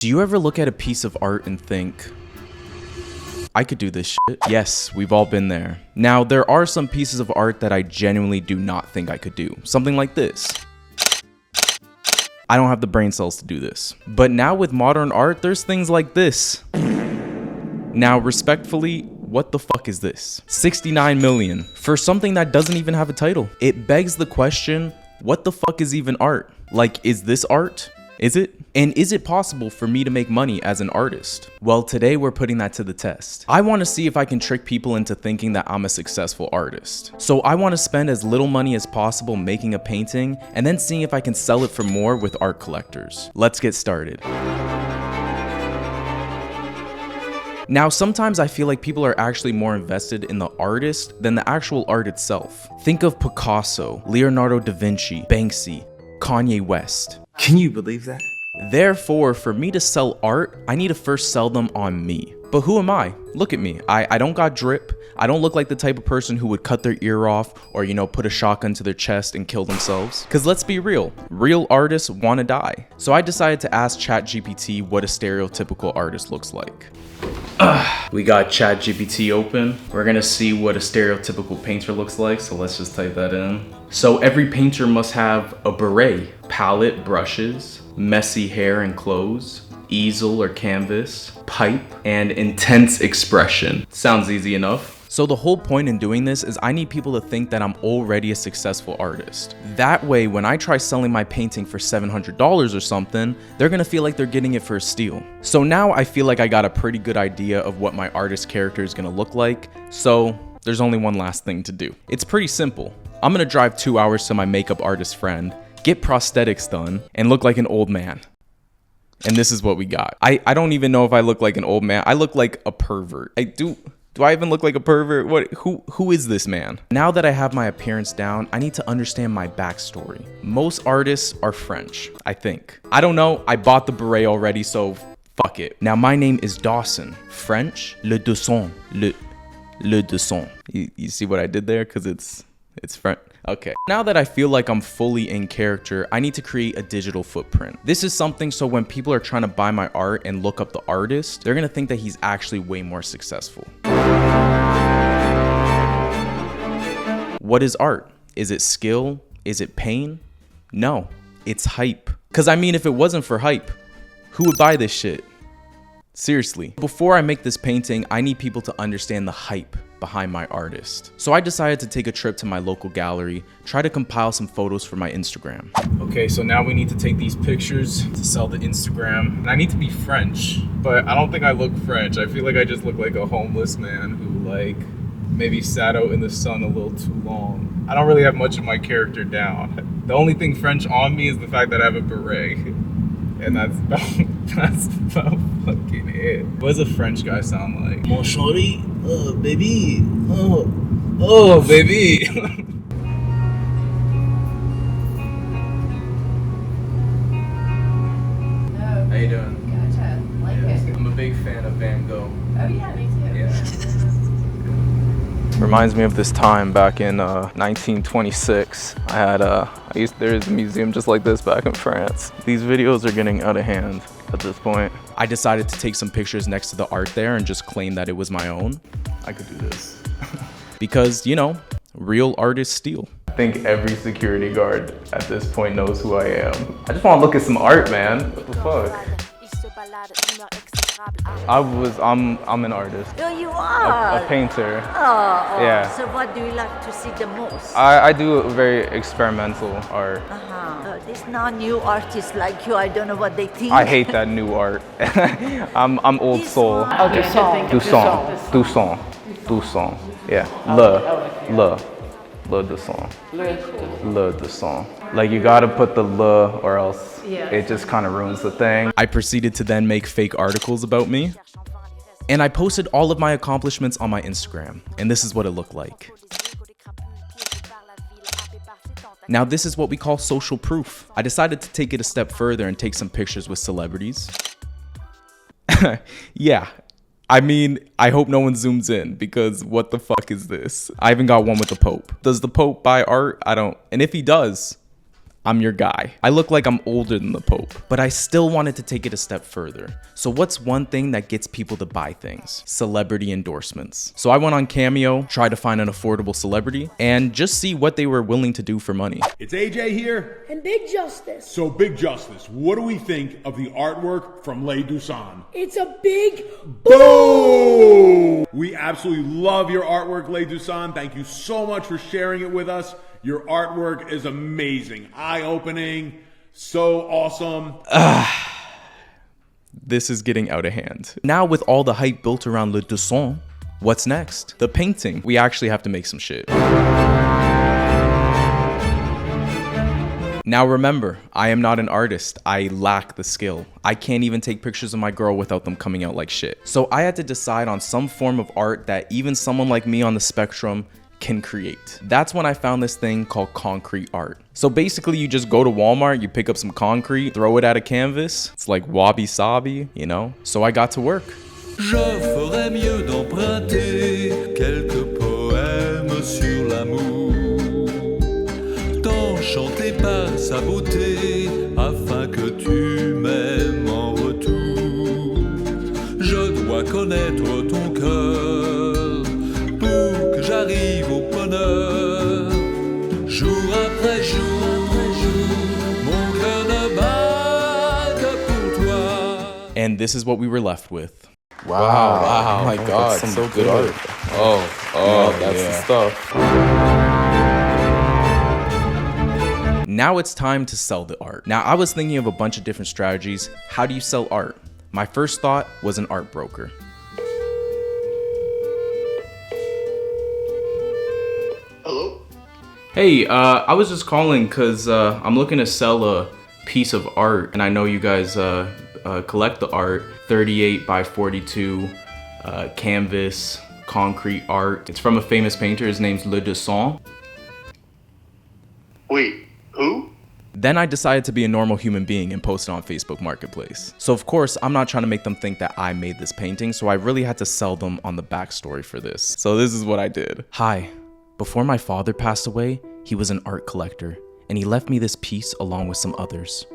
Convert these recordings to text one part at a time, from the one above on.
Do you ever look at a piece of art and think, I could do this shit? Yes, we've all been there. Now, there are some pieces of art that I genuinely do not think I could do. Something like this. I don't have the brain cells to do this. But now with modern art, there's things like this. Now, respectfully, what the fuck is this? 69 million for something that doesn't even have a title. It begs the question, what the fuck is even art? Like, is this art? Is it? And is it possible for me to make money as an artist? Well, today we're putting that to the test. I want to see if I can trick people into thinking that I'm a successful artist. So I want to spend as little money as possible making a painting and then seeing if I can sell it for more with art collectors. Let's get started. Now, sometimes I feel like people are actually more invested in the artist than the actual art itself. Think of Picasso, Leonardo da Vinci, Banksy, Kanye West. Can you believe that? Therefore, for me to sell art, I need to first sell them on me. But who am I? Look at me. I don't got drip. I don't look like the type of person who would cut their ear off or, put a shotgun to their chest and kill themselves. Cause let's be real artists wanna die. So I decided to ask ChatGPT what a stereotypical artist looks like. We got ChatGPT open. We're gonna see what a stereotypical painter looks like, so let's just type that in. So every painter must have a beret, palette, brushes, messy hair and clothes, easel or canvas, pipe, and intense expression. Sounds easy enough. So the whole point in doing this is I need people to think that I'm already a successful artist. That way, when I try selling my painting for $700 or something, they're gonna feel like they're getting it for a steal. So now I feel like I got a pretty good idea of what my artist character is gonna look like, so there's only one last thing to do. It's pretty simple. I'm gonna drive 2 hours to my makeup artist friend, get prosthetics done, and look like an old man. And this is what we got. I don't even know if I look like an old man. I look like a pervert. Do I even look like a pervert? Who is this man? Now that I have my appearance down, I need to understand my backstory. Most artists are French, I think. I don't know, I bought the beret already, so fuck it. Now my name is Dawson. French, le Dawson, le Dawson. You see what I did there? Cause it's French. Okay, now that I feel like I'm fully in character, I need to create a digital footprint. This is something so when people are trying to buy my art and look up the artist, they're gonna think that he's actually way more successful. What is art? Is it skill? Is it pain? No, it's hype. Cause I mean, if it wasn't for hype, who would buy this shit? Seriously. Before I make this painting, I need people to understand the hype behind my artist. So I decided to take a trip to my local gallery, try to compile some photos for my Instagram. Okay, so now we need to take these pictures to sell the Instagram. And I need to be French, but I don't think I look French. I feel like I just look like a homeless man who maybe sat out in the sun a little too long. I don't really have much of my character down. The only thing French on me is the fact that I have a beret. And that's about fucking it. What does a French guy sound like? Mon chéri, oh baby, oh baby. How you doing? Gotcha. Like it. I'm a big fan of Van Gogh. Oh yeah, me too. Yeah. Reminds me of this time back in 1926. There's a museum just like this back in France. These videos are getting out of hand at this point. I decided to take some pictures next to the art there and just claim that it was my own. I could do this. Because, real artists steal. I think every security guard at this point knows who I am. I just want to look at some art, man. What the fuck? I'm an artist. Oh, you are? A painter. Oh, yeah. So what do you like to see the most? I do very experimental art. These non-new artists like you, I don't know what they think. I hate that new art. I'm old soul. Oh, Dawson. Yeah. Le Dawson. Like you gotta put the le or else it just kind of ruins the thing. I proceeded to then make fake articles about me. And I posted all of my accomplishments on my Instagram. And this is what it looked like. Now this is what we call social proof. I decided to take it a step further and take some pictures with celebrities. Yeah. I mean, I hope no one zooms in because what the fuck is this? I even got one with the Pope. Does the Pope buy art? I don't. And if he does, I'm your guy. I look like I'm older than the Pope, but I still wanted to take it a step further. So what's one thing that gets people to buy things? Celebrity endorsements. So I went on Cameo, tried to find an affordable celebrity, and just see what they were willing to do for money. It's AJ here. And Big Justice. So Big Justice, what do we think of the artwork from 𝐿A Dawson? It's a big Boom! We absolutely love your artwork, 𝐿A Dawson. Thank you so much for sharing it with us. Your artwork is amazing, eye-opening, so awesome. This is getting out of hand. Now with all the hype built around 𝐿A Dawson, what's next? The painting. We actually have to make some shit. Now remember, I am not an artist. I lack the skill. I can't even take pictures of my girl without them coming out like shit. So I had to decide on some form of art that even someone like me on the spectrum can create. That's when I found this thing called concrete art. So basically you just go to Walmart, you pick up some concrete, throw it at a canvas. It's like wabi-sabi, you know? So I got to work. Je ferais mieux d'emprunter quelques poèmes sur l'amour, d'enchanter par sa beauté, afin que tu m'aimes en retour. Je dois connaître ton cœur pour que j'arrive au bonheur. Jour après jour, mon cœur ne bat que pour toi. And this is what we were left with. Wow. Oh my God, That's so good art. That's the stuff. Now it's time to sell the art. Now I was thinking of a bunch of different strategies. How do you sell art? My first thought was an art broker. Hello? Hey, I was just calling because I'm looking to sell a piece of art, and I know you guys collect the art. 38 by 42 canvas concrete art. It's from a famous painter. His name's 𝐿A Dawson. Wait, who? Then I decided to be a normal human being and post it on Facebook Marketplace. So of course, I'm not trying to make them think that I made this painting, so I really had to sell them on the backstory for this. So this is what I did. Hi, before my father passed away, he was an art collector, and he left me this piece along with some others.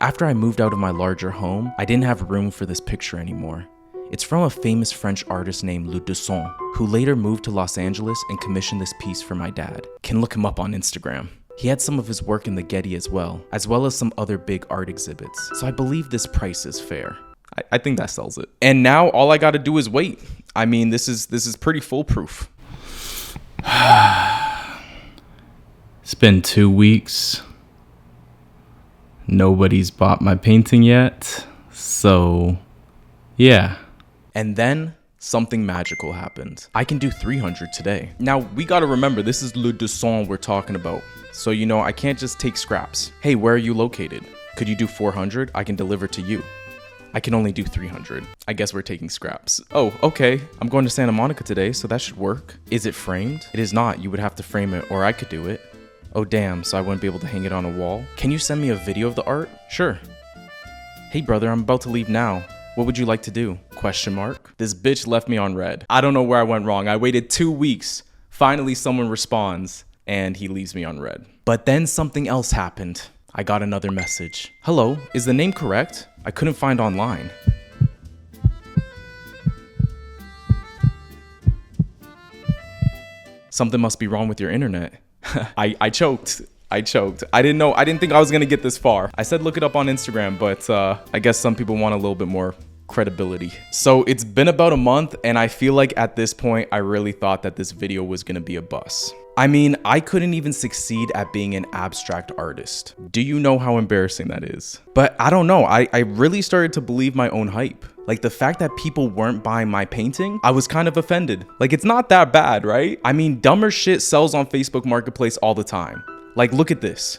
After I moved out of my larger home, I didn't have room for this picture anymore. It's from a famous French artist named 𝐿A Dawson, who later moved to Los Angeles and commissioned this piece for my dad. Can look him up on Instagram. He had some of his work in the Getty as well as some other big art exhibits. So I believe this price is fair. I think that sells it. And now all I gotta do is wait. I mean, this is pretty foolproof. It's been 2 weeks. Nobody's bought my painting yet. So, yeah. And then something magical happened. I can do 300 today. Now, we gotta remember, this is 𝐿A Dawson we're talking about. So, you know, I can't just take scraps. Hey, where are you located? Could you do 400? I can deliver to you. I can only do 300. I guess we're taking scraps. Oh, okay. I'm going to Santa Monica today, so that should work. Is it framed? It is not. You would have to frame it, or I could do it. Oh, damn, so I wouldn't be able to hang it on a wall? Can you send me a video of the art? Sure. Hey, brother, I'm about to leave now. What would you like to do? Question mark. This bitch left me on red. I don't know where I went wrong. I waited 2 weeks. Finally, someone responds, and he leaves me on red. But then something else happened. I got another message. Hello, is the name correct? I couldn't find online. Something must be wrong with your internet. I choked. I didn't think I was gonna get this far. I said look it up on Instagram, but I guess some people want a little bit more credibility. So it's been about a month, and I feel like at this point, I really thought that this video was gonna be a bust. I mean, I couldn't even succeed at being an abstract artist. Do you know how embarrassing that is? But I don't know, I really started to believe my own hype. Like the fact that people weren't buying my painting, I was kind of offended. Like it's not that bad, right? I mean, dumber shit sells on Facebook Marketplace all the time. Like look at this.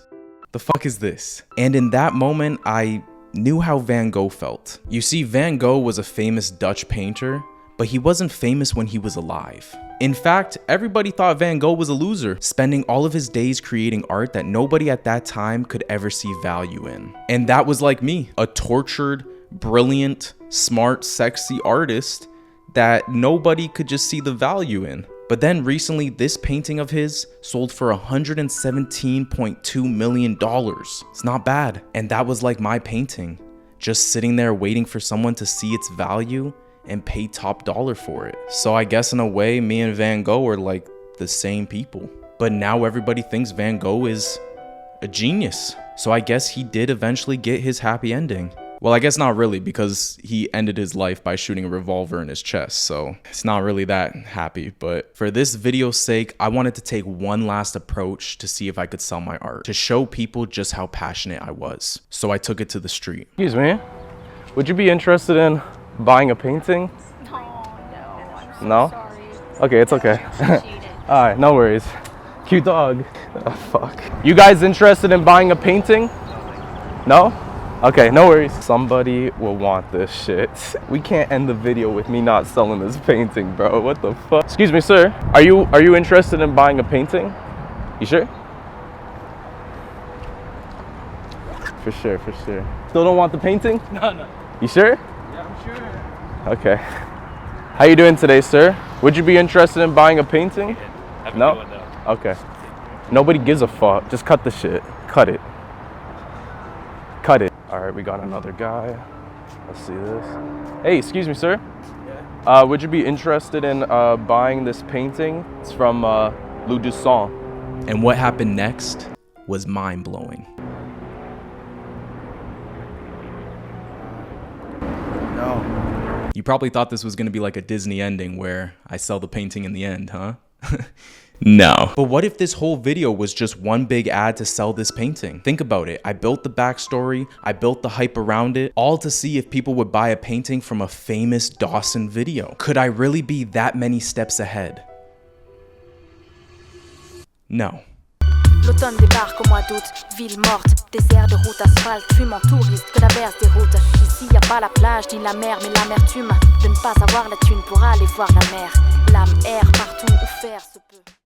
The fuck is this? And in that moment, I knew how Van Gogh felt. You see, Van Gogh was a famous Dutch painter, but he wasn't famous when he was alive. In fact, everybody thought Van Gogh was a loser, spending all of his days creating art that nobody at that time could ever see value in. And that was like me, a tortured, brilliant, smart, sexy artist that nobody could just see the value in. But then recently, this painting of his sold for $117.2 million. It's not bad. And that was like my painting, just sitting there waiting for someone to see its value and pay top dollar for it. So I guess in a way, me and Van Gogh are like the same people. But now everybody thinks Van Gogh is a genius. So I guess he did eventually get his happy ending. Well, I guess not really, because he ended his life by shooting a revolver in his chest, so it's not really that happy. But for this video's sake, I wanted to take one last approach to see if I could sell my art, to show people just how passionate I was. So I took it to the street. Excuse me, would you be interested in buying a painting? No? Sorry. Okay, it's okay. Appreciate it. All right, no worries. Cute dog. Oh, fuck. You guys interested in buying a painting? No? Okay, no worries. Somebody will want this shit. We can't end the video with me not selling this painting, bro. What the fuck? Excuse me, sir. Are you interested in buying a painting? You sure? For sure, for sure. Still don't want the painting? No. You sure? Yeah, I'm sure. Okay. How you doing today, sir? Would you be interested in buying a painting? No? Okay. Nobody gives a fuck. Just cut the shit. Cut it. Cut it. All right, we got another guy. Let's see this. Hey, excuse me, sir. Yeah. Would you be interested in buying this painting? It's from Louis Dawson. And what happened next was mind-blowing. No. You probably thought this was gonna be like a Disney ending where I sell the painting in the end, huh? No. But what if this whole video was just one big ad to sell this painting? Think about it. I built the backstory, I built the hype around it, all to see if people would buy a painting from a famous Dawson video. Could I really be that many steps ahead? No. L'automne débarque au mois d'août, ville morte, désert de route, asphalte, fume en touriste, que d'averse des routes. Ici y a pas la plage ni la mer, mais l'amertume de ne pas avoir la thune pour aller voir la mer. L'âme erre partout où faire se peut.